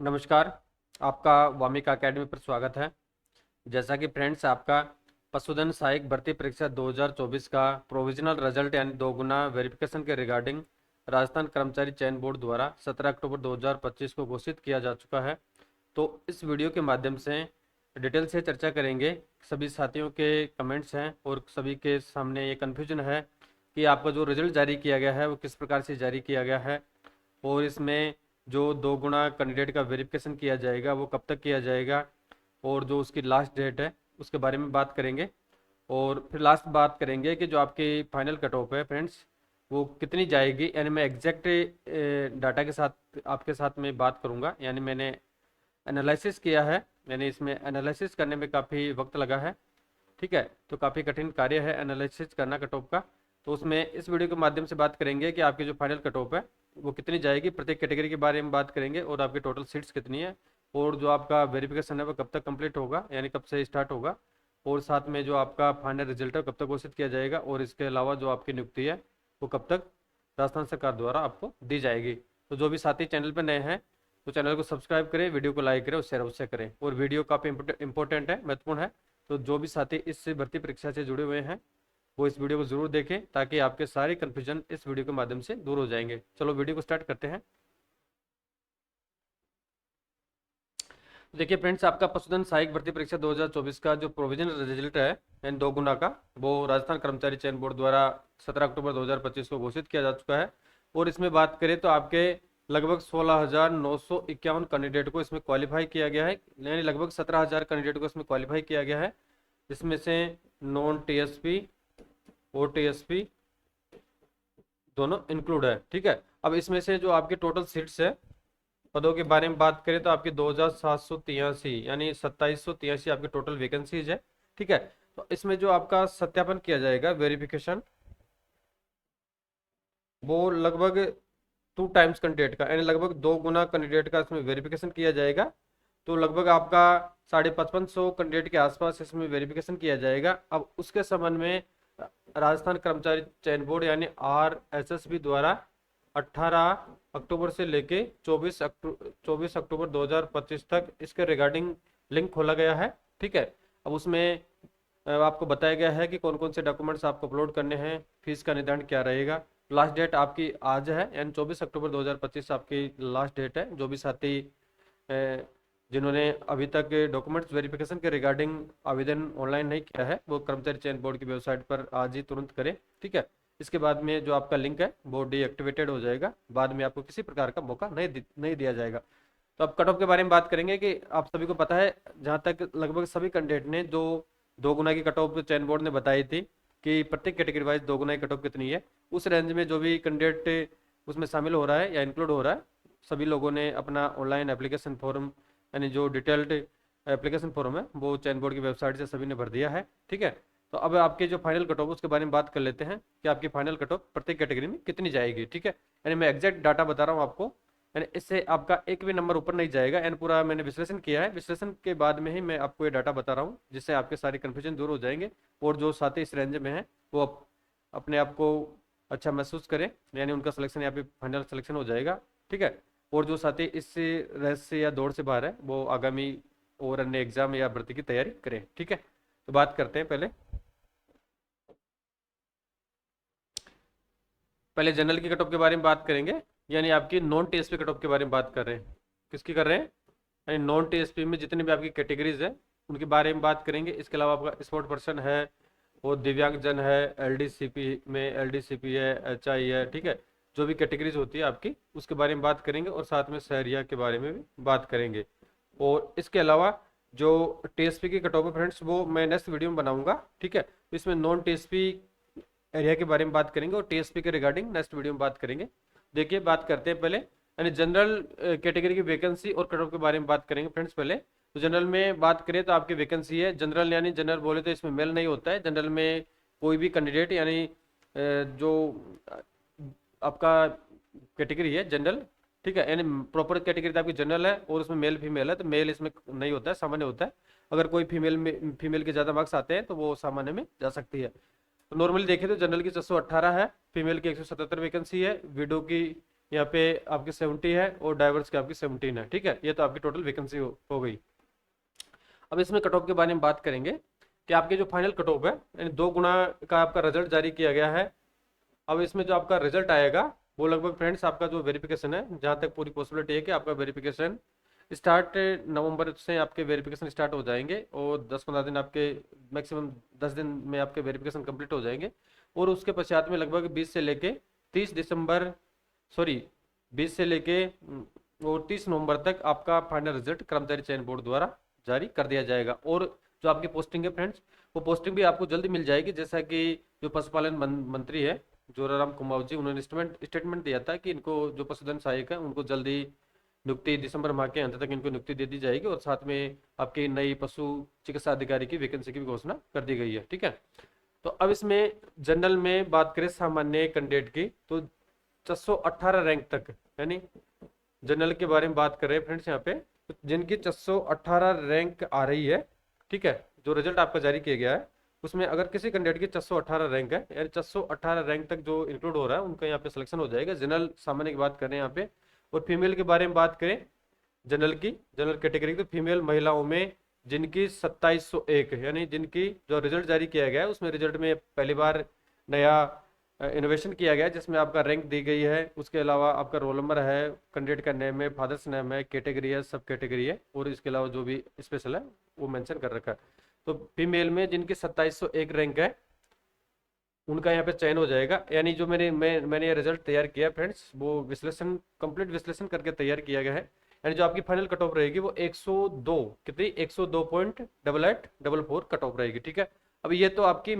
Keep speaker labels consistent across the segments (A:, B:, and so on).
A: नमस्कार। आपका वामिका एकेडमी पर स्वागत है। जैसा कि फ्रेंड्स आपका पशुधन सहायक भर्ती परीक्षा 2024 का प्रोविजनल रिजल्ट यानी दोगुना वेरिफिकेशन के रिगार्डिंग राजस्थान कर्मचारी चयन बोर्ड द्वारा 17 अक्टूबर 2025 को घोषित किया जा चुका है। तो इस वीडियो के माध्यम से डिटेल से चर्चा करेंगे। सभी साथियों के कमेंट्स हैं और सभी के सामने ये कन्फ्यूजन है कि आपका जो रिजल्ट जारी किया गया है वो किस प्रकार से जारी किया गया है और इसमें जो दो गुना कैंडिडेट का वेरिफिकेशन किया जाएगा वो कब तक किया जाएगा और जो उसकी लास्ट डेट है उसके बारे में बात करेंगे। और फिर लास्ट बात करेंगे कि जो आपकी फाइनल कट ऑफ है फ्रेंड्स वो कितनी जाएगी, यानी मैं एग्जैक्ट डाटा के साथ आपके साथ में बात करूंगा। यानी मैंने एनालिसिस किया है, यानी इसमें एनालिसिस करने में काफ़ी वक्त लगा है, ठीक है। तो काफ़ी कठिन कार्य है एनालिसिस करना कट ऑफ का। तो उसमें इस वीडियो के माध्यम से बात करेंगे कि आपकी जो फाइनल कट ऑफ है वो कितनी जाएगी, प्रत्येक कैटेगरी के बारे में बात करेंगे और आपकी टोटल सीट्स कितनी है और जो आपका वेरिफिकेशन है वो कब तक कंप्लीट होगा, यानी कब से स्टार्ट होगा, और साथ में जो आपका फाइनल रिजल्ट है कब तक घोषित किया जाएगा और इसके अलावा जो आपकी नियुक्ति है वो कब तक राजस्थान सरकार द्वारा आपको दी जाएगी। तो जो भी साथी चैनल पर नए हैं तो चैनल को सब्सक्राइब करें, वीडियो को लाइक करें और शेयर अवश्य करें। और वीडियो काफ़ी इंपॉर्टेंट है, महत्वपूर्ण है। तो जो भी साथी इस भर्ती परीक्षा से जुड़े हुए हैं वो इस वीडियो को जरूर देखें ताकि आपके सारे कन्फ्यूजन इस वीडियो के माध्यम से दूर हो जाएंगे। चलो वीडियो को स्टार्ट करते हैं। देखिए फ्रेंड्स, आपका पशुधन सहायक भर्ती परीक्षा 2024 का जो प्रोविजनल रिजल्ट है यानी दो गुना का, वो राजस्थान कर्मचारी चयन बोर्ड द्वारा 17 अक्टूबर 2025 को घोषित किया जा चुका है। और इसमें बात करें तो आपके लगभग 16,951 कैंडिडेट को इसमें क्वालिफाई किया गया है, यानी लगभग 17,000 कैंडिडेट को इसमें क्वालिफाई किया गया है। इसमें से नॉन टीएसपी और टीएसपी दोनों इंक्लूड है, ठीक है। अब इसमें से जो आपकी टोटल सीट्स है पदों के बारे में बात करें तो आपकी 2,783 यानी 2,783 आपकी टोटल वैकेंसीज है, ठीक है। तो इसमें जो आपका सत्यापन किया जाएगा वेरिफिकेशन वो लगभग 2 टाइम्स कैंडिडेट का, यानी लगभग 2 गुना कैंडिडेट का इसमें वेरिफिकेशन किया जाएगा। तो लगभग आपका 550 कैंडिडेट के आसपास इसमें वेरिफिकेशन किया जाएगा। अब उसके संबंध में राजस्थान कर्मचारी चयन बोर्ड यानी RSSB द्वारा 18 अक्टूबर से लेके 24 अक्टूबर 2025 तक इसके रिगार्डिंग लिंक खोला गया है, ठीक है। अब उसमें आपको बताया गया है कि कौन कौन से डॉक्यूमेंट्स आपको अपलोड करने हैं, फीस का निर्धारण क्या रहेगा। लास्ट डेट आपकी आज है, यानी 24 अक्टूबर 2025 आपकी लास्ट डेट है। जो भी साथी जिन्होंने अभी तक डॉक्यूमेंट्स वेरिफिकेशन के रिगार्डिंग आवेदन ऑनलाइन नहीं किया है वो कर्मचारी चयन बोर्ड की वेबसाइट पर आज ही तुरंत करें, ठीक है। इसके बाद में जो आपका लिंक है वो डीएक्टिवेटेड हो जाएगा, बाद में आपको किसी प्रकार का मौका नहीं दिया जाएगा। तो अब कट ऑफ के बारे में बात करेंगे कि आप सभी को पता है जहाँ तक लगभग सभी कैंडिडेट ने जो 2 गुना की कट ऑफ चयन बोर्ड ने बताई थी कि प्रत्येक कैटेगरी वाइज 2 गुना की कट ऑफ कितनी है, उस रेंज में जो भी कैंडिडेट उसमें शामिल हो रहा है या इंक्लूड हो रहा है सभी लोगों ने अपना ऑनलाइन एप्लीकेशन फॉर्म यानी जो डिटेल्ड एप्लीकेशन फॉर्म है वो चयन बोर्ड की वेबसाइट से सभी ने भर दिया है, ठीक है। तो अब आपके जो फाइनल कट ऑफ उसके बारे में बात कर लेते हैं कि आपकी फाइनल कट ऑफ प्रत्येक कैटेगरी में कितनी जाएगी, ठीक है। यानी मैं एग्जैक्ट डाटा बता रहा हूँ आपको, यानी इससे आपका एक भी नंबर ऊपर नहीं जाएगा। यानी पूरा मैंने विश्लेषण किया है, विश्लेषण के बाद में ही मैं आपको ये डाटा बता रहा हूँ जिससे आपके सारे कन्फ्यूजन दूर हो जाएंगे और जो साथी इस रेंज में है वो अपने आप को अच्छा महसूस करें, यानी उनका सिलेक्शन यहाँ पे फाइनल सिलेक्शन हो जाएगा, ठीक है। और जो साथी इस रेस से या दौड़ से बाहर है वो आगामी और अन्य एग्जाम या भर्ती की तैयारी करें, ठीक है। तो बात करते हैं पहले जनरल की कट ऑफ के बारे में बात करेंगे, यानी आपकी नॉन टीएसपी कट ऑफ के बारे में बात कर रहे हैं। किसकी कर रहे हैं? यानी नॉन टीएसपी में जितनी भी आपकी कैटेगरीज है उनके बारे में बात करेंगे। इसके अलावा आपका स्पोर्ट पर्सन है और दिव्यांगजन है, एलडीसीपी में एलडीसीपी है, एचआई है, ठीक है। जो भी कैटेगरीज होती है आपकी उसके बारे में बात करेंगे और साथ में शहरिया के बारे में भी बात करेंगे। और इसके अलावा जो टीएसपी की कट ऑफ है फ्रेंड्स वो मैं नेक्स्ट वीडियो में बनाऊंगा, ठीक है। तो इसमें नॉन टीएसपी एरिया के बारे में बात करेंगे और टीएसपी के रिगार्डिंग नेक्स्ट वीडियो में बात करेंगे। देखिए बात करते हैं पहले, यानी जनरल कैटेगरी की वैकेंसी और कट ऑफ के बारे में बात करेंगे फ्रेंड्स। पहले तो जनरल में बात करें तो आपकी वैकेंसी है जनरल, यानी जनरल बोले तो इसमें मेल नहीं होता है। जनरल में कोई भी कैंडिडेट यानी जो आपका कैटेगरी है जनरल, ठीक है, यानी प्रॉपर कैटेगरी तो आपकी जनरल है और उसमें मेल फीमेल है तो मेल इसमें नहीं होता है, सामान्य होता है। अगर कोई फीमेल के ज़्यादा मार्क्स आते हैं तो वो सामान्य में जा सकती है। तो नॉर्मली देखें तो जनरल की 618 है, फीमेल की 177 वैकेंसी है, विडो की यहाँ पे आपकी 70 है और डाइवर्स की आपकी 17 है। ठीक है, ये तो आपकी टोटल वैकेंसी हो गई। अब इसमें कट ऑफ के बारे में बात करेंगे कि आपके जो फाइनल कट ऑफ है, यानी 2 गुना का आपका रिजल्ट जारी किया गया है। अब इसमें जो आपका रिजल्ट आएगा वो लगभग फ्रेंड्स आपका जो वेरिफिकेशन है, जहाँ तक पूरी पॉसिबिलिटी है कि आपका वेरिफिकेशन स्टार्ट नवंबर से आपके वेरिफिकेशन स्टार्ट हो जाएंगे और 10-15 दिन आपके, मैक्सिमम 10 दिन में आपके वेरिफिकेशन कंप्लीट हो जाएंगे। और उसके पश्चात में लगभग 20 से लेके 30 दिसंबर, सॉरी 20 से लेके और 30 नवंबर तक आपका फाइनल रिजल्ट कर्मचारी चयन बोर्ड द्वारा जारी कर दिया जाएगा। और जो आपकी पोस्टिंग है फ्रेंड्स, वो पोस्टिंग भी आपको जल्दी मिल जाएगी। जैसा कि जो पशुपालन मंत्री है जोराराम कुमावत जी, उन्होंने स्टेटमेंट दिया था कि इनको जो पशुधन सहायक है उनको जल्दी नियुक्ति, दिसंबर माह के अंत तक इनको नियुक्ति दे दी जाएगी। और साथ में आपकी नई पशु चिकित्सा अधिकारी की वैकेंसी की भी घोषणा कर दी गई है। ठीक है, तो अब इसमें जनरल में बात करें सामान्य कैंडिडेट की, तो 418 रैंक तक, यानी जनरल के बारे में बात कर रहे हैं फ्रेंड्स यहाँ पे, तो जिनकी 418 रैंक आ रही है, ठीक है, जो रिजल्ट आपका जारी किया गया है उसमें अगर किसी कैंडिडेट की 418 रैंक है, यानी 418 रैंक तक जो इंक्लूड हो रहा है उनका यहाँ पे सिलेक्शन हो जाएगा। जनरल सामान्य की बात कर रहे हैं यहाँ पे। और फीमेल के बारे में बात करें जनरल की, जनरल कैटेगरी, तो फीमेल महिलाओं में जिनकी 2701, यानी जिनकी जो रिजल्ट जारी किया गया है उसमें रिजल्ट में पहली बार नया इनोवेशन किया गया है, जिसमें आपका रैंक दी गई है, उसके अलावा आपका रोल नंबर है, कैंडिडेट का नेम है, फादर्स नेम है, कैटेगरी है, सब कैटेगरी है, और इसके अलावा जो भी स्पेशल है वो मेंशन कर रखा है। तो फीमेल में जिनकी 2701 रैंक है उनका यहाँ पे चयन हो जाएगा। यानी जो मैंने ये रिजल्ट तैयार किया फ्रेंड्स, वो विश्लेषण, कंप्लीट विश्लेषण करके तैयार किया गया है। यानी जो आपकी फाइनल कट ऑफ रहेगी वो 102, कितनी, 102.8844 कट ऑफ रहेगी। ठीक है, अब ये तो आपकी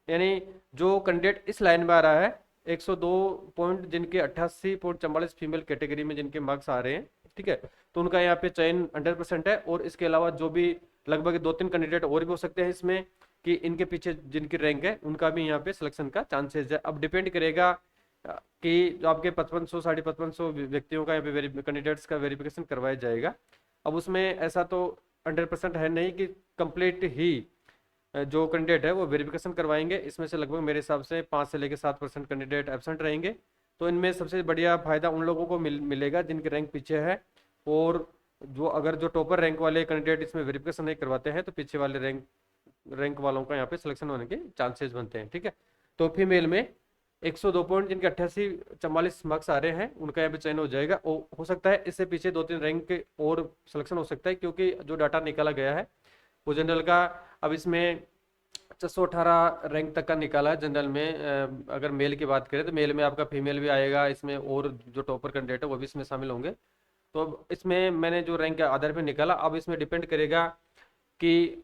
A: यानी जो कैंडिडेट इस लाइन में आ रहा है 102 पॉइंट, जिनके 88.44 फीमेल कैटेगरी में जिनके मार्क्स आ रहे हैं, ठीक है, तो उनका यहाँ पे चयन 100% है। और इसके अलावा जो भी लगभग 2-3 कैंडिडेट और भी हो सकते हैं इसमें, कि इनके पीछे जिनकी रैंक है उनका भी यहाँ पे सिलेक्शन का चांसेस है। अब डिपेंड करेगा कि जो आपके 5500 5500 व्यक्तियों का यहाँ पे कैंडिडेट्स का वेरिफिकेशन करवाया जाएगा। अब उसमें ऐसा तो 100% है नहीं कि कंप्लीट ही जो कैंडिडेट है वो वेरिफिकेशन करवाएंगे। इसमें से लगभग मेरे हिसाब से 5 से लेकर 7% कैंडिडेट एबसेंट रहेंगे। तो इनमें सबसे बढ़िया फायदा उन लोगों को मिलेगा जिनकी रैंक पीछे है। और जो अगर जो टॉपर रैंक वाले कैंडिडेट इसमें वेरिफिकेशन नहीं करवाते हैं तो पीछे वाले रैंक वालों का यहाँ पे सिलेक्शन होने के चांसेस बनते हैं। ठीक है, तो फीमेल में 102 पॉइंट, जिनके 88-44 मार्क्स आ रहे हैं उनका यहाँ पे चयन हो जाएगा। और हो सकता है इससे पीछे 2-3 रैंक और सिलेक्शन हो सकता है, क्योंकि जो डाटा निकाला गया है वो जनरल का, अब इसमें 418 रैंक तक का निकाला है जनरल में। अगर मेल की बात करें तो मेल में आपका फीमेल भी आएगा इसमें, और जो टॉपर कैंडिडेट है वो भी इसमें शामिल होंगे। तो अब इसमें मैंने जो रैंक के आधार पर निकाला, अब इसमें डिपेंड करेगा कि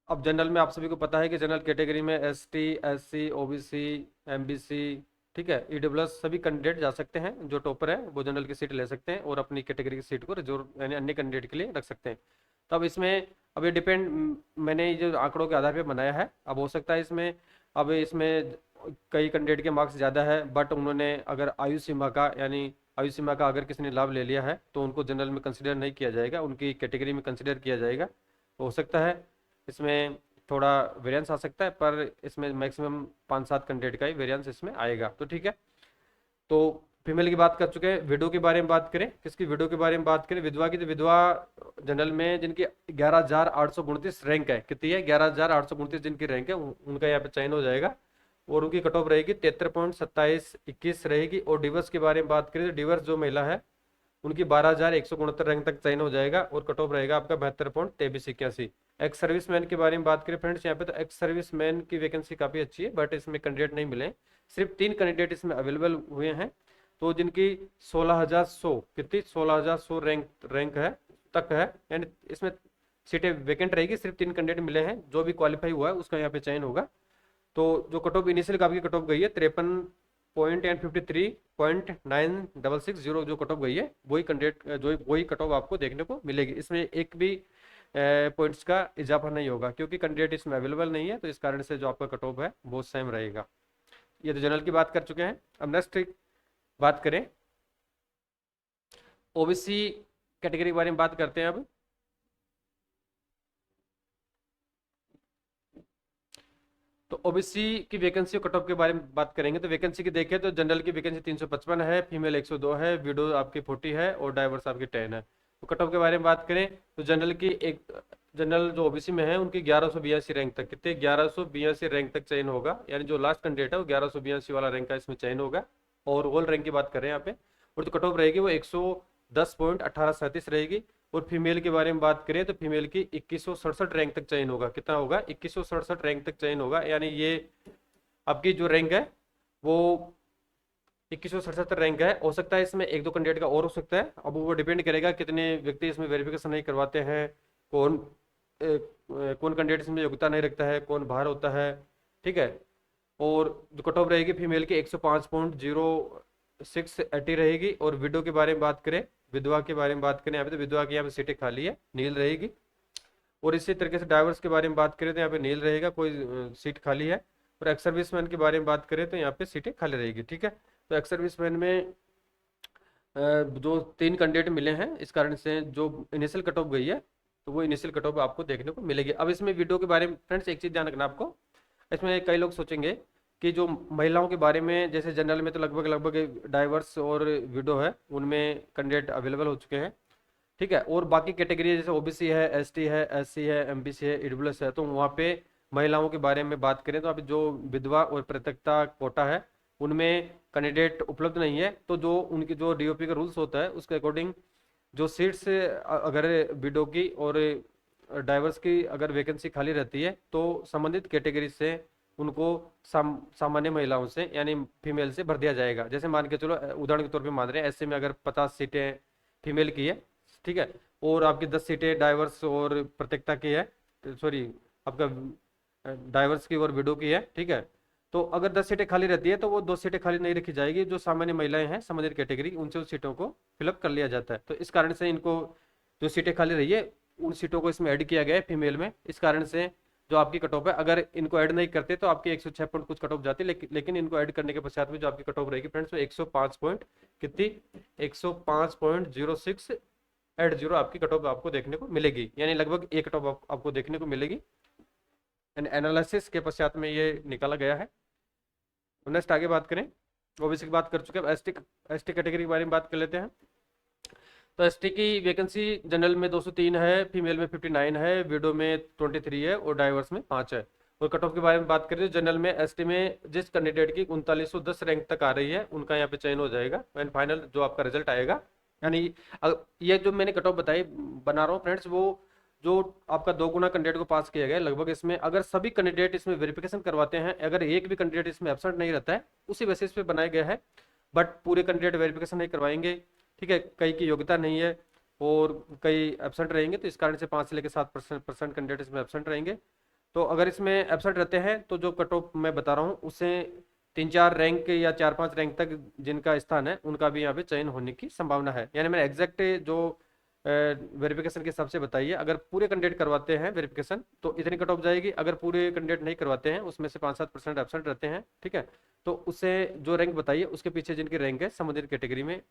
A: अब जनरल में आप सभी को पता है कि जनरल कैटेगरी में ST SC OBC MBC, ठीक है, EWS सभी कैंडिडेट जा सकते हैं। जो टॉपर है वो जनरल की सीट ले सकते हैं और अपनी कैटेगरी की सीट को रिजर्व यानी अन्य कैंडिडेट के लिए रख सकते हैं। तो अब इसमें अब ये डिपेंड, मैंने जो आंकड़ों के आधार पर बनाया है, अब हो सकता है इसमें, अब इसमें कई कैंडिडेट के मार्क्स ज़्यादा है, बट उन्होंने अगर आयु सीमा का, यानी आयु सीमा का अगर किसी ने लाभ ले लिया है तो उनको जनरल में कंसिडर नहीं किया जाएगा, उनकी कैटेगरी में कंसिडर किया जाएगा। तो हो सकता है इसमें थोड़ा वेरिएंस आ सकता है, पर इसमें मैक्सिमम 5-7 कैंडिडेट का ही वेरिएंस इसमें आएगा। तो ठीक है, तो फीमेल की बात कर चुके हैं। विडो के बारे में बात करें, किसकी विडो के बारे में बात करें, विधवा की, तो विधवा जनरल में जिनकी 11,829 रैंक है, कितनी है, 11,829 जिनकी रैंक है उनका यहाँ पे चयन हो जाएगा। और उनकी कट ऑफ रहेगी 73.2721 रहेगी। और डिवर्स के बारे में बात करें तो डिवर्स जो महिला है उनकी 12,169 रैंक तक चयन हो जाएगा और कट ऑफ रहेगा आपका 72.2381। एक्स सर्विसमैन के बारे में बात करें फ्रेंड्स यहाँ पे, तो एक्स सर्विसमैन की वैकेंसी काफ़ी अच्छी है, बट इसमें कैंडिडेट नहीं मिले, सिर्फ 3 कैंडिडेट इसमें अवेलेबल हुए हैं। तो जिनकी 16,100, कितनी, 16,100 रैंक है तक है, यानी इसमें सीटें वैकेंट रहेगी, सिर्फ 3 कैंडिडेट मिले हैं। जो भी क्वालिफाई हुआ है उसका यहाँ पे चयन होगा। तो जो कट ऑफ इनिशियल आपकी कट ऑफ गई है 53.53.9660, जो कट ऑफ गई है वही कैंडिडेट, जो वही कट ऑफ आपको देखने को मिलेगी। इसमें एक भी पॉइंट्स का इजाफा नहीं होगा, क्योंकि कैंडिडेट इसमें अवेलेबल नहीं है, तो इस कारण से जो आपका कट ऑफ है वो सेम रहेगा। ये तो जनरल की बात कर चुके हैं। अब नेक्स्ट बात करें OBC कैटेगरी के बारे में बात करते हैं। अब तो तो ओबीसी की वैकेंसी और कट ऑफ के बारे में बात करेंगे। तो वैकेंसी की देखें तो जनरल की वैकेंसी 355 है, फीमेल 102 है, विडो आपकी 40 है और डाइवर्स आपकी 10 है। तो कट ऑफ के बारे में बात करें तो जनरल जो ओबीसी में है उनकी 1182 रैंक तक, कितने 1182 रैंक तक चयन होगा, यानी जो लास्ट कैंडिडेट है वो 1182 वाला रैंक का इसमें चयन होगा। और ओवरऑल रैंक की बात करें यहाँ पे, और जो कट ऑफ रहेगी वो 110.1837 रहेगी। और फीमेल के बारे में बात करें तो फीमेल की 2167 रैंक तक चयन होगा, कितना होगा 2167 रैंक तक चयन होगा, यानी ये आपकी जो रैंक है वो 2167 रैंक है। हो सकता है इसमें एक दो कैंडिडेट का और हो सकता है, अब वो डिपेंड करेगा कितने व्यक्ति इसमें वेरिफिकेशन नहीं करवाते हैं, कौन कैंडिडेट इसमें योग्यता नहीं रखता है, कौन बाहर होता है, ठीक है। और जो कट ऑफ रहेगी फीमेल की 105.0680 रहेगी। और विडो के बारे में बात करें, विधवा के बारे में बात करें यहाँ पे, तो विधवा की यहाँ पे सीटें खाली है, नील रहेगी। और इसी तरीके से डाइवर्स के बारे में बात करें तो यहाँ पे नील रहेगा, कोई सीट खाली है। और एक्स सर्विसमैन के बारे में बात करें तो यहाँ पे सीटें खाली रहेगी, ठीक है। तो एक्स सर्विसमैन में जो 3 कैंडिडेट मिले हैं, इस कारण से जो इनिशियल कट ऑफ गई है तो वो इनिशियल कट ऑफ आपको देखने को मिलेगी। अब इसमें विडो के बारे में फ्रेंड्स एक चीज़ ध्यान रखना आपको, इसमें कई लोग सोचेंगे कि जो महिलाओं के बारे में, जैसे जनरल में तो लगभग डाइवर्स और विडो है उनमें कैंडिडेट अवेलेबल हो चुके हैं, ठीक है। और बाकी कैटेगरी जैसे ओबीसी है, एसटी है, एससी है, एमबीसी है, ईडब्ल्यूएस है, तो वहाँ पे महिलाओं के बारे में बात करें तो अभी जो विधवा और पृथकता कोटा है उनमें कैंडिडेट उपलब्ध नहीं है। तो जो उनकी जो डीओपी का रूल्स होता है उसके अकॉर्डिंग जो सीट्स अगर विडो की और डाइवर्स की अगर वैकेंसी खाली रहती है तो संबंधित कैटेगरी से उनको सामान्य महिलाओं से यानी फीमेल से भर दिया जाएगा। जैसे मान के चलो उदाहरण के तौर पे मान रहे हैं एससी में अगर 50 सीटें फीमेल की है, ठीक है, और आपकी 10 सीटें डाइवर्स और प्रत्येकता की है, सॉरी आपका डाइवर्स की और विडो की है, ठीक है। तो अगर 10 सीटें खाली रहती है तो वो 2 सीटें खाली नहीं रखी जाएगी, जो सामान्य महिलाएं हैं संबंधित कैटेगरी उनसे उस सीटों को फिलअप कर लिया जाता है। तो इस कारण से इनको जो सीटें खाली रही है उन सीटों को इसमें ऐड किया गया है फीमेल में। इस कारण से जो आपकी कट ऑफ है, अगर इनको ऐड नहीं करते तो आपकी 106 पॉइंट कुछ कट ऑफ जाती है, लेकिन इनको ऐड करने के पश्चात में जो आपकी कट ऑफ रहेगी फ्रेंड्स वो 105 पॉइंट कितनी 105.06 एट जीरो आपकी कट ऑफ आपको देखने को मिलेगी, यानी लगभग एक कट ऑफ आपको देखने को मिलेगी। एनालिसिस के पश्चात में ये निकाला गया है। नेक्स्ट आगे बात करें, ओबीसी की बात कर चुके हैं, एसटी कैटेगरी के बारे में बात कर लेते हैं। तो एसटी की वैकेंसी जनरल में 203 है, फीमेल में 59 है, विडो में 23 है और डाइवर्स में 5 है। और कट ऑफ के बारे में बात करें तो जनरल में एसटी में जिस कैंडिडेट की 3910 रैंक तक आ रही है उनका यहाँ पे चयन हो जाएगा एंड फाइनल जो आपका रिजल्ट आएगा। यानी ये जो मैंने कट ऑफ बताई बना रहा हूँ फ्रेंड्स, वो जो आपका 2 गुना कैंडिडेट को पास किया गया लगभग, इसमें अगर सभी कैंडिडेट इसमें वेरिफिकेशन करवाते हैं, अगर एक भी कैंडिडेट इसमें एब्सेंट नहीं रहता है, उसी बेसिस पे बनाया गया है। बट पूरे कैंडिडेट वेरिफिकेशन नहीं करवाएंगे, ठीक है, कई की योग्यता नहीं है और कई एब्सेंट रहेंगे, तो इस कारण से 5 से लेकर 7% कैंडिडेट इसमें एब्सेंट रहेंगे। तो अगर इसमें एब्सेंट रहते हैं तो जो कट ऑफ मैं बता रहा हूँ उससे 3-4 रैंक या 4-5 रैंक तक जिनका स्थान है उनका भी यहाँ पे चयन होने की संभावना है। यानी मैंने एग्जैक्ट जो वेरिफिकेशन के हिसाब से बताई है, अगर पूरे कैंडिडेट करवाते हैं वेरिफिकेशन तो इतनी कट ऑफ जाएगी, अगर पूरे कैंडिडेट नहीं करवाते हैं उसमें से 5-7% एब्सेंट रहते हैं, ठीक है, तो उससे जो रैंक बताइए उसके पीछे जिनकी रैंक है संबंधित कैटेगरी में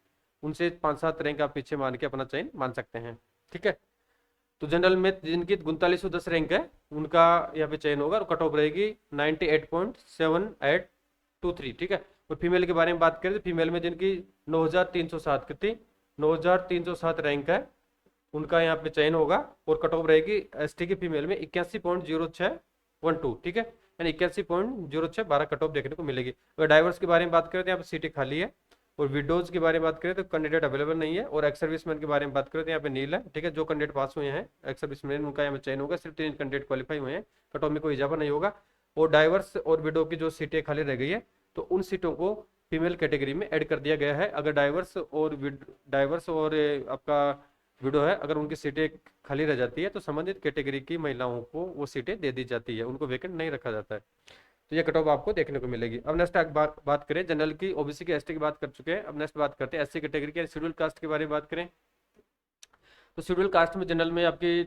A: उनसे 5-7 रैंक आप पीछे मान के अपना चयन मान सकते हैं, ठीक है। तो जनरल में जिनकी 3910 रैंक है उनका यहाँ पे चयन होगा और कट ऑफ रहेगी 98.7823, ठीक है। और फीमेल के बारे में बात करें तो फीमेल में जिनकी 9307 कितनी 9307 रैंक है उनका यहाँ पे चयन होगा और कट ऑफ रहेगी एसटी की फीमेल में 81.0612, ठीक है, यानी 81.0612 कट ऑफ देखने को मिलेगी। अगर डाइवर्स के बारे में बात करें तो यहाँ पे सीटें खाली है। और विडोज की बारे में बात करें तो कैंडिडेट अवेलेबल नहीं है। और एक्स सर्विसमैन के बारे में बात करें तो यहाँ पे नील है, ठीक है, जो कैंडिडेट पास हुए हैं एक्स सर्विसमैन उनका यहाँ पे चयन होगा, सिर्फ 3 कैंडिडेट क्वालिफाई हुए हैं, कट ऑफ में कोई इजाफा नहीं होगा। और डाइवर्स और विडो की जो सीटें खाली रह गई है तो उन सीटों को फीमेल कैटेगरी में ऐड कर दिया गया है। अगर डाइवर्स और आपका विडो है, अगर उनकी सीटें खाली रह जाती है तो संबंधित कैटेगरी की महिलाओं को वो सीटें दे दी जाती है, उनको वैकेंट नहीं रखा जाता है। तो ये कट ऑफ आपको देखने को मिलेगी। अब नेक्स्ट बात करें जनरल की, ओबीसी की, एसटी की बात कर चुके हैं। अब नेक्स्ट बात करते हैं एससी कैटेगरी की, शेड्यूल कास्ट के बारे में बात करें तो शेड्यूल कास्ट में जनरल में आपकी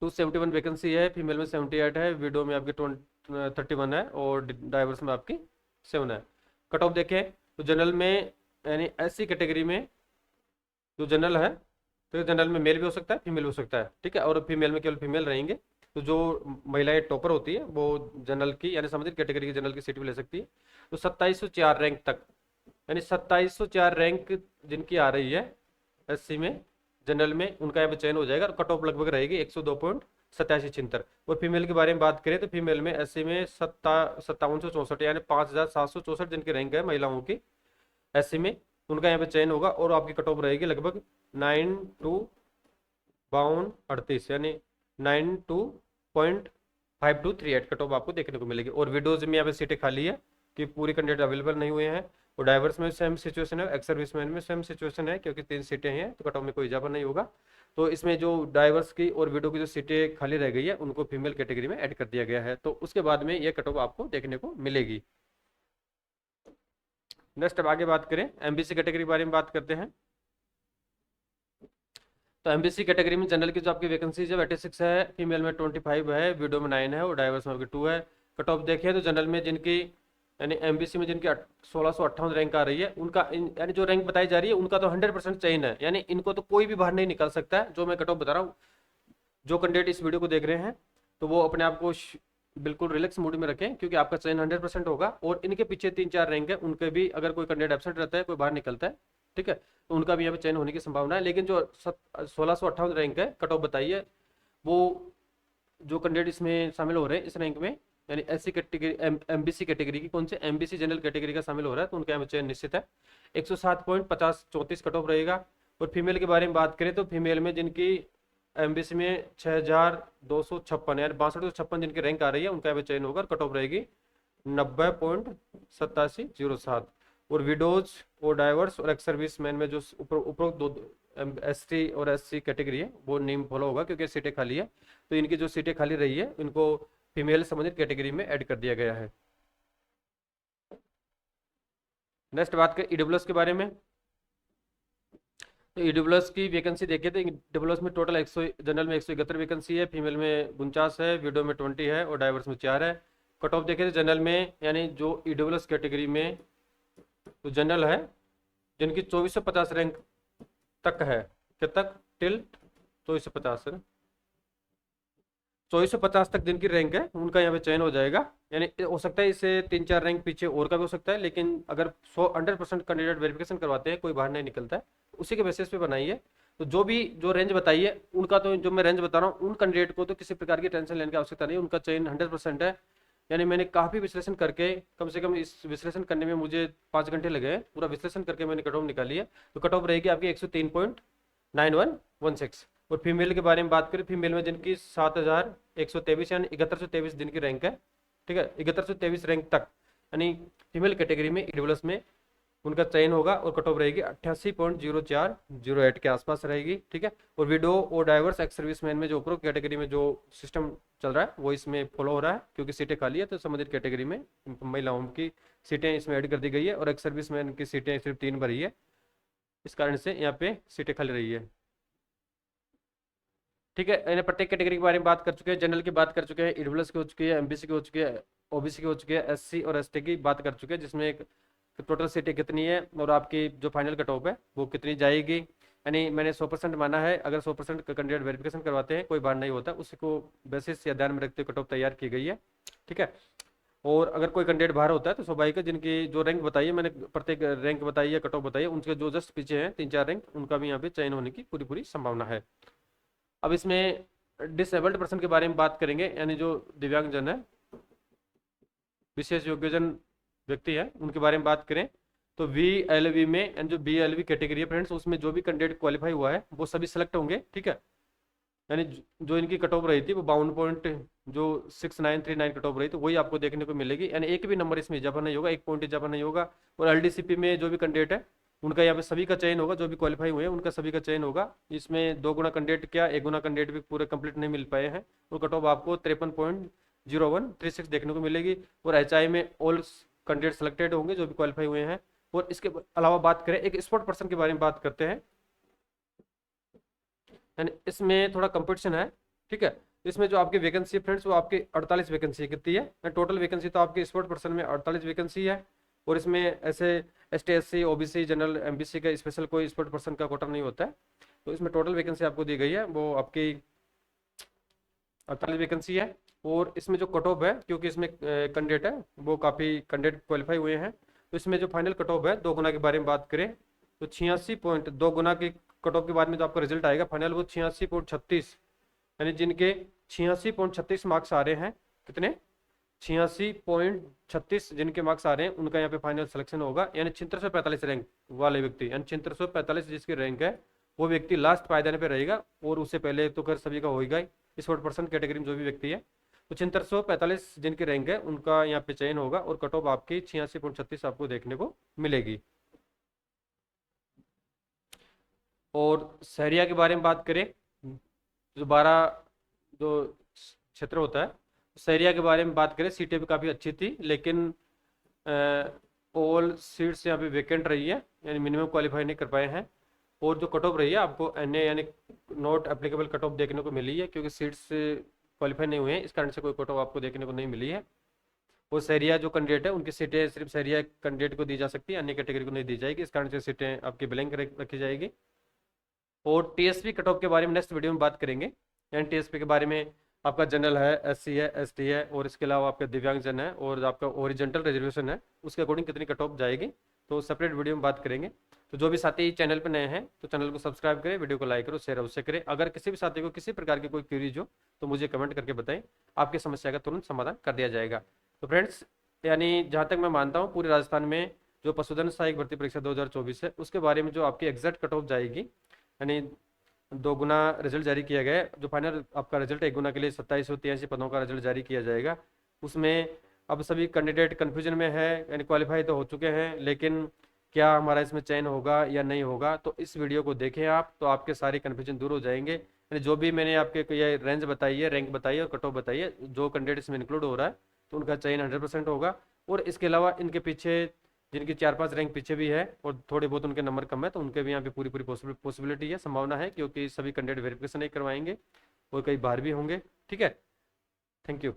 A: 271 वैकेंसी है, फीमेल में 78 है, विडो में आपकी 31 है और डाइवर्स में आपकी 7 है। कट ऑफ देखें तो जनरल में यानी एससी कैटेगरी में जो जनरल है तो जनरल में मेल भी हो सकता है फीमेल भी हो सकता है, ठीक है, और फीमेल में केवल फीमेल रहेंगे। तो जो महिलाएं टॉपर होती है वो जनरल की यानी संबंधित कैटेगरी की जनरल की सीट भी ले सकती है। तो 2704 रैंक तक, यानी 2704 रैंक जिनकी आ रही है एससी में, जनरल में, उनका यहाँ पे चयन हो जाएगा और कट ऑफ लगभग रहेगी 102.8776। और फीमेल के बारे में बात करें तो फीमेल में एससी में 5764 यानी 5764 जिनकी रैंक है महिलाओं की एससी में, उनका यहाँ पे चयन होगा और आपकी कट ऑफ रहेगी लगभग 9238 यानी 92.5238 कट ऑफ आपको देखने को मिलेगी। और विडोज में यहाँ पे सीटें खाली है कि पूरी कैंडिडेट अवेलेबल नहीं हुए हैं। और डाइवर्स में सेम सिचुएशन है, एक्स सर्विसमैन में सेम सिचुएशन है क्योंकि 3 सीटें हैं तो कट ऑफ में कोई इजाफा नहीं होगा। तो इसमें जो डाइवर्स की और विडो की जो सीटें खाली रह गई है उनको फीमेल कैटेगरी में ऐड कर दिया गया है, तो उसके बाद में ये कट ऑफ आपको देखने को मिलेगी। नेक्स्ट अब आगे बात करें एमबीसी कैटेगरी के बारे में बात करते हैं। तो एमबीसी कैटेगरी में जनरल की जो आपकी वैकेंसीज है 86 है, फीमेल में 25 है, विडो में 9 है और डाइवर्स में आपकी 2 है। कट ऑफ देखें तो जनरल में जिनकी यानी एमबीसी में जिनकी 1658 रैंक आ रही है उनका यानी जो रैंक बताई जा रही है उनका तो 100% चयन है, यानी इनको तो कोई भी बाहर नहीं निकल सकता है। जो मैं कट ऑफ बता रहा हूँ, जो कैंडिडेट इस वीडियो को देख रहे हैं तो वो अपने आप को बिल्कुल रिलैक्स मूड में रखें क्योंकि आपका चयन 100% होगा। और इनके पीछे 3-4 रैंक है, उनके भी अगर कोई कैंडिडेट एब्सेंट रहता है, कोई बाहर निकलता है, ठीक है, तो उनका भी यहाँ पे चयन होने की संभावना है। लेकिन जो 1658 रैंक है कट ऑफ बताइए, वो जो कैंडिडेट इसमें शामिल हो रहे हैं इस रैंक में यानी एससी कैटेगरी एमबीसी कैटेगरी की, कौन से एमबीसी जनरल कैटेगरी का शामिल हो रहा है, तो उनका यहाँ पे चयन निश्चित है। 107.5034 कट ऑफ रहेगा। और फीमेल के बारे में बात करें तो फीमेल में जिनकी एमबीसी में 6256 यानी 6256 जिनकी रैंक आ रही है उनका यहाँ पे चयन होगा और कट ऑफ रहेगी 90.8707। और विडोज और डाइवर्स और एक्स सर्विस मैन में जो उपरोक्त दो एसटी और एससी कैटेगरी है वो नियम फॉलो होगा क्योंकि सीटें खाली है, तो इनकी जो सीटें खाली रही है इनको फीमेल संबंधित कैटेगरी में ऐड कर दिया गया है। नेक्स्ट बात करें ईडब्ल्यूएस के बारे में। तो ईडब्ल्यूएस की वैकेंसी देखिए तो ईडब्ल्यूएस में टोटल 100 जनरल में 171 वैकेंसी है, फीमेल में 49 है, विडो में 20 है और डाइवर्स में 4 है। कट ऑफ देखें तो जनरल में यानी जो ईडब्ल्यूएस कैटेगरी में तो जनरल है जिनकी 2450 रैंक तक है, क्या तक टिल 2450 है, 2450 तक जिनकी रैंक है उनका यहाँ पे चयन हो जाएगा। यानी हो सकता है इससे 3-4 रैंक पीछे और का भी हो सकता है, लेकिन अगर 100% कैंडिडेट वेरिफिकेशन करवाते हैं कोई बाहर नहीं निकलता है, उसी के बेसिस पे बनाइए। तो जो रेंज बताई है उनका, तो जो मैं रेंज बता रहा हूँ उन कैंडिडेट को तो किसी प्रकार की टेंशन लेने की आवश्यकता नहीं, उनका चयन 100% है। यानी मैंने काफ़ी विश्लेषण करके, कम से कम इस विश्लेषण करने में मुझे 5 घंटे लगे हैं, पूरा विश्लेषण करके मैंने कट ऑफ निकाली है। तो कट ऑफ रहेगी आपकी 103.9116। और फीमेल के बारे में बात करें, फीमेल में जिनकी 7123 यानी 7123 दिन की रैंक है, ठीक है, 7123 रैंक तक यानी फीमेल कैटेगरी में ईडब्ल्यूएस में उनका चयन होगा और कट ऑफ रहेगी 88.0408 के आसपास रहेगी, ठीक है। और विडो और डाइवर्स एक्स सर्विसमैन में जो उपरोक्त कैटेगरी में जो सिस्टम चल रहा है वो इसमें फॉलो हो रहा है क्योंकि सीटें खाली है, तो संबंधित कैटेगरी में महिलाओं की सीटें इसमें ऐड कर दी गई है और एक्स सर्विसमैन की सीटें सिर्फ 3 भरी है, इस कारण से यहाँ पे सीटें खाली रही है, ठीक है। यानी प्रत्येक कैटेगरी के बारे में बात कर चुके हैं, जनरल की बात कर चुके हैं, ईडब्ल्यूएस की हो चुकी है, एमबीसी की हो चुकी है, ओबीसी की हो चुकी है, एससी और एसटी की बात कर चुके हैं, जिसमें एक टोटल सीटें कितनी है और आपकी जो फाइनल कट ऑफ है वो कितनी जाएगी। यानी मैंने 100% माना है, अगर 100% कैंडिडेट वेरिफिकेशन करवाते हैं कोई बाहर नहीं होता, उसी को बेसिस या ध्यान में रखते हुए कट ऑफ तैयार की गई है, ठीक है। और अगर कोई कैंडिडेट बाहर होता है तो स्वाभाविक है जिनकी जो रैंक बताई है मैंने, प्रत्येक रैंक बताई है, कट ऑफ बताई है, उनके जो जस्ट पीछे हैं 3-4 रैंक, उनका भी यहाँ पे चयन होने की पूरी संभावना है। अब इसमें डिसेबल्ड पर्सन के बारे में बात करेंगे, यानी जो दिव्यांगजन है, विशेष योग्यजन व्यक्ति है, उनके बारे में बात करें तो VLV में एंड जो BLV कैटेगरी है फ्रेंड्स, उसमें जो भी कैंडिडेट क्वालिफाई हुआ है वो सभी सेलेक्ट होंगे, ठीक है। यानी जो इनकी कट ऑफ रही थी वो 52 जो 6939 कट ऑफ रही थी वही आपको देखने को मिलेगी, यानी एक भी नंबर इसमें इजाफा नहीं होगा, 1 पॉइंट इजाफा नहीं होगा। और LDCP में जो भी कैंडिडेट है उनका यहाँ पे सभी का चयन होगा, जो भी क्वालिफाई हुए हैं उनका सभी का चयन होगा। इसमें 2 गुना कैंडिडेट क्या 1 गुना कैंडिडेट भी पूरे कंप्लीट नहीं मिल पाए हैं, और कट ऑफ आपको 53.0136 देखने को मिलेगी। और HI में ऑल कैंडिडेट सेलेक्टेड होंगे जो भी क्वालिफाई हुए हैं। और इसके अलावा बात करें एक स्पोर्ट पर्सन के बारे में बात करते हैं, यानी इसमें थोड़ा कंपटीशन है, ठीक है। इसमें जो आपकी वैकेंसी फ्रेंड्स वो आपकी 48 वैकेंसी कितनी है, टोटल वैकेंसी तो आपकी स्पोर्ट पर्सन में 48 वैकेंसी है। और इसमें ऐसे ST SC OBC general MBC का स्पेशल कोई स्पोर्ट पर्सन का कोटा नहीं होता है। तो इसमें टोटल वैकेंसी आपको दी गई है वो आपकी 48 वैकेंसी है। और इसमें जो कट ऑफ है, क्योंकि इसमें कैंडिडेट है वो काफ़ी कैंडिडेट क्वालिफाई हुए हैं, तो इसमें जो फाइनल कट ऑफ है 2 गुना के बारे में बात करें तो 86.2 गुना की कट ऑफ के बाद में जो आपका रिजल्ट आएगा फाइनल वो 86.36, यानी जिनके 86.36 मार्क्स आ रहे हैं, कितने 86.36 जिनके मार्क्स आ रहे हैं उनका यहाँ पे फाइनल सिलेक्शन होगा। यानी 7645 रैंक वाले व्यक्ति, यानी 7645 जिसकी रैंक है वो व्यक्ति लास्ट पायदान पे रहेगा। और उससे पहले तो खैर सभी का होगा ही, इस 40% कैटेगरी में जो भी व्यक्ति है, तो 7645 जिनकी रैंक है उनका यहाँ पे चयन होगा और कट ऑफ आपकी 86.36 आपको देखने को मिलेगी। और सहरिया के बारे में बात करें, जो 12 जो क्षेत्र होता है, सहरिया के बारे में बात करें, सीटें भी काफ़ी अच्छी थी, लेकिन ऑल सीट्स यहाँ पे वेकेंट रही है, यानी मिनिमम क्वालिफाई नहीं कर पाए हैं। और जो कट ऑफ रही है आपको एनए यानी नॉट एप्लीकेबल कट ऑफ देखने को मिली है, क्योंकि सीट्स क्वालिफाई नहीं हुए हैं, इस कारण से कोई कट ऑफ आपको देखने को नहीं मिली है। वो सहरिया जो कैंडिडेट है उनकी सीटें सिर्फ सहरिया कैंडिडेट को दी जा सकती है, अन्य कैटेगरी को नहीं दी जाएगी, इस कारण से सीटें आपकी ब्लैंक रखी जाएगी। और टीएसपी कट ऑफ के बारे में नेक्स्ट वीडियो में बात करेंगे। यानी टीएसपी के बारे में आपका जनरल है, एससी है, एसटी है, और इसके अलावा आपका दिव्यांगजन है, और आपका ओरिजेंटल रिजर्वेशन है, उसके अकॉर्डिंग कितनी कट ऑफ जाएगी तो सेपरेट वीडियो में बात करेंगे। तो जो भी साथी चैनल पर नए हैं तो चैनल को सब्सक्राइब करें, वीडियो को लाइक करो, शेयर अवश्य करें। अगर किसी भी साथी को किसी प्रकार की कोई क्वेरीज हो तो मुझे कमेंट करके बताएं, आपकी समस्या का तुरंत समाधान कर दिया जाएगा। तो फ्रेंड्स, यानी जहाँ तक मैं मानता हूँ पूरे राजस्थान में जो पशुधन सहायक भर्ती परीक्षा 2024 है उसके बारे में जो आपकी एग्जैक्ट कट ऑफ जाएगी, यानी 2 गुना रिजल्ट जारी किया गया है। जो फाइनल आपका रिजल्ट 1 गुना के लिए 2783 पदों का रिजल्ट जारी किया जाएगा। उसमें अब सभी कैंडिडेट कन्फ्यूजन में है, यानी क्वालिफाई तो हो चुके हैं, लेकिन क्या हमारा इसमें चयन होगा या नहीं होगा, तो इस वीडियो को देखें आप, तो आपके सारे कन्फ्यूजन दूर हो जाएंगे। यानी जो भी मैंने आपके ये रेंज बताई है, रैंक बताई है और कट ऑफ बताई है, जो कैंडिडेट इसमें इंक्लूड हो रहा है तो उनका चयन 100% होगा। और इसके अलावा इनके पीछे जिनकी 4-5 रैंक पीछे भी है और थोड़े बहुत उनके नंबर कम है, तो उनके भी यहाँ पे पूरी पूरी पॉसिबिलिटी है, संभावना है, क्योंकि सभी कैंडिडेट वेरिफिकेशन नहीं करवाएंगे और कई बाहर भी होंगे। ठीक है, थैंक यू।